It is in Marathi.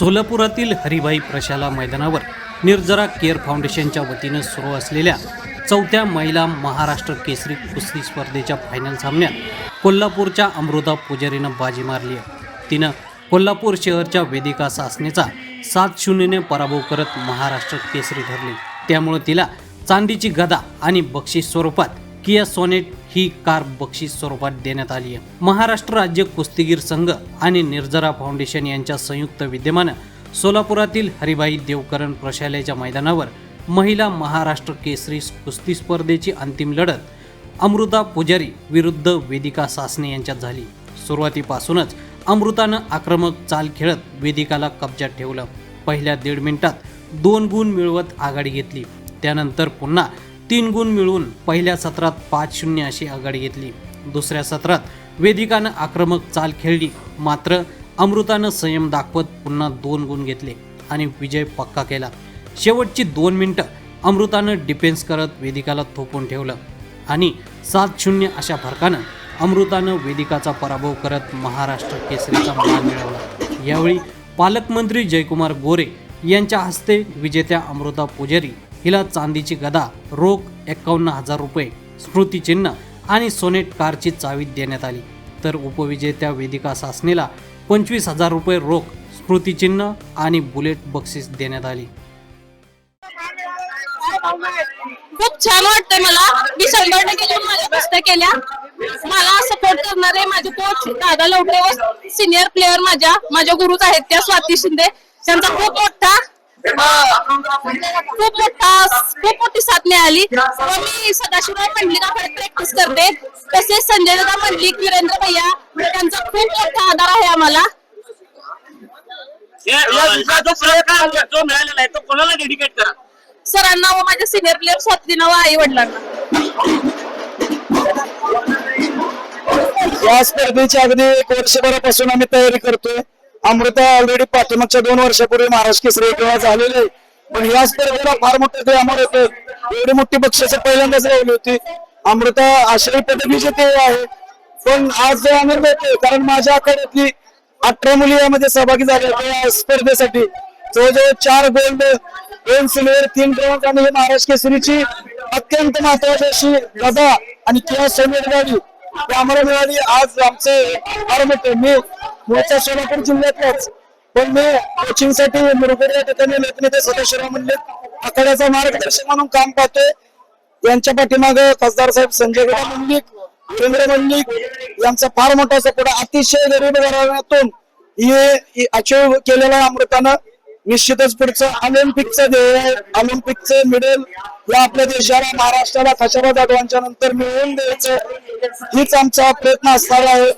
सोलापुरातील हरिभाई प्रशाला मैदानावर निर्जरा केअर फाउंडेशनच्या वतीनं सुरू असलेल्या चौथ्या महिला महाराष्ट्र केसरी कुस्ती स्पर्धेच्या फायनल सामन्यात कोल्हापूरच्या अमृता पुजारीनं बाजी मारली आहे। तिनं कोल्हापूर शहरच्या वेदिका सासनेचा 7-0ने पराभव करत महाराष्ट्र केसरी ठरली। त्यामुळे तिला चांदीची गदा आणि बक्षीस स्वरूपात किया सोनेट ही कार बक्षीस स्वरूपात देण्यात आली आहे। महाराष्ट्र राज्य कुस्तीगीर संघ आणि निर्जरा फाउंडेशन यांच्या संयुक्त विद्यमानं सोलापुरातील हरिभाई देवकरण प्रशालेच्या मैदानावर महिला महाराष्ट्र केसरी कुस्ती स्पर्धेची अंतिम लढत अमृता पुजारी विरुद्ध वेदिका सासने यांच्यात झाली। सुरुवातीपासूनच अमृतानं आक्रमक चाल खेळत वेदिकाला कब्जात ठेवलं। पहिल्या 1.5 मिनिटात 2 गुण मिळवत आघाडी घेतली। त्यानंतर पुन्हा 3 गुण मिळवून पहिल्या सत्रात 5-0 अशी आघाडी घेतली। दुसऱ्या सत्रात वेदिकानं आक्रमक चाल खेळली, मात्र अमृतानं संयम दाखवत पुन्हा 2 गुण घेतले आणि विजय पक्का केला। शेवटची 2 मिनिटं अमृतानं डिफेन्स करत वेदिकाला थोपवून ठेवलं आणि 7-0 अशा फरकानं अमृतानं वेदिकाचा पराभव करत महाराष्ट्र केसरीचा मान मिळवला। यावेळी पालकमंत्री जयकुमार गोरे यांच्या हस्ते विजेत्या अमृता पुजारी हिला चांदीची गदा, रोख 51,000 रुपये, स्मृतिचिन्ह आणि सोनेट कारची चावी देण्यात आली। तर उपविजेत्या वेदिका सासनेला 25,000 रुपये रोख, स्मृतिचिन्ह आणि बुलेट बक्षीस देण्यात आली। खूप छान वाटतंय मला। मी 100% माझ्या कुस्त्या केल्या। मला सपोर्ट करणारे माझे कोच दादा लवटे व सिनियर प्लेयर माझ्या गुरुच आहेत त्या स्वाती शिंदे, त्यांचा खूप मोठी साथ मिळाली। मी सदाशिवराव मंडलिकाकडे प्रॅक्टिस करते, तसेच संजय दादा मंडलिक, वीरेंद्र भैया त्यांचा खूप मोठा आधार आहे आम्हाला। जो मिळालेला आहे तो कोणाला डेडिकेट करा? सरांना व माझ्या सिनियर प्लेयर स्वातीना व आई वडिलांना। या स्पर्धेची अगदी 1 वर्षभरापासून आम्ही तयारी करतोय। अमृता ऑलरेडी पाठीमागच्या 2 वर्षापूर्वी महाराष्ट्र केसरी एकवेळा झालेले आहे, पण या स्पर्धेला फार मोठं ते आम्हाला होतं। एवढी मोठी बक्षिसं पहिल्यांदाच राहिली होती। अमृता आश्रय पदवीचे आहे, पण आज जो आनंद होतोय कारण माझ्या आखाड्यातली 18 मुली यामध्ये सहभागी झाल्या या स्पर्धेसाठी। जवळजवळ 4 गोल्ड, 2 सिल्वर, 3 ब्रॉन्झ आणि महाराष्ट्र केसरीची अत्यंत महत्वाची अशी गदा आणि किया सोनेट गाडी आम्हाला मिळाली। आज आमचे फार मोठे, मी मूळचा सोलापूर जिल्ह्यातलाच, पण मी कोचिंगसाठी मुरगुड या ठिकाणी लोकनेते सदाशिवराव मंडलिक आखाड्याचा मार्गदर्शक म्हणून काम पाहतोय। यांच्या पाठीमागे खासदार साहेब संजय दादा मंडलिक, वीरेंद्र मंडलिक यांचा फार मोठा सपोर्ट। अतिशय गरीब घराण्यातून हे अचीव केलेला अमृतानं निश्चितच पुढचं ऑलिम्पिकचं ध्येय आहे, ऑलिम्पिकचं मेडल या आपल्या देशाला, महाराष्ट्राला खशाबा जाधवांच्या नंतर मिळवून द्यायचं हीच आमचा प्रयत्न असणार आहे।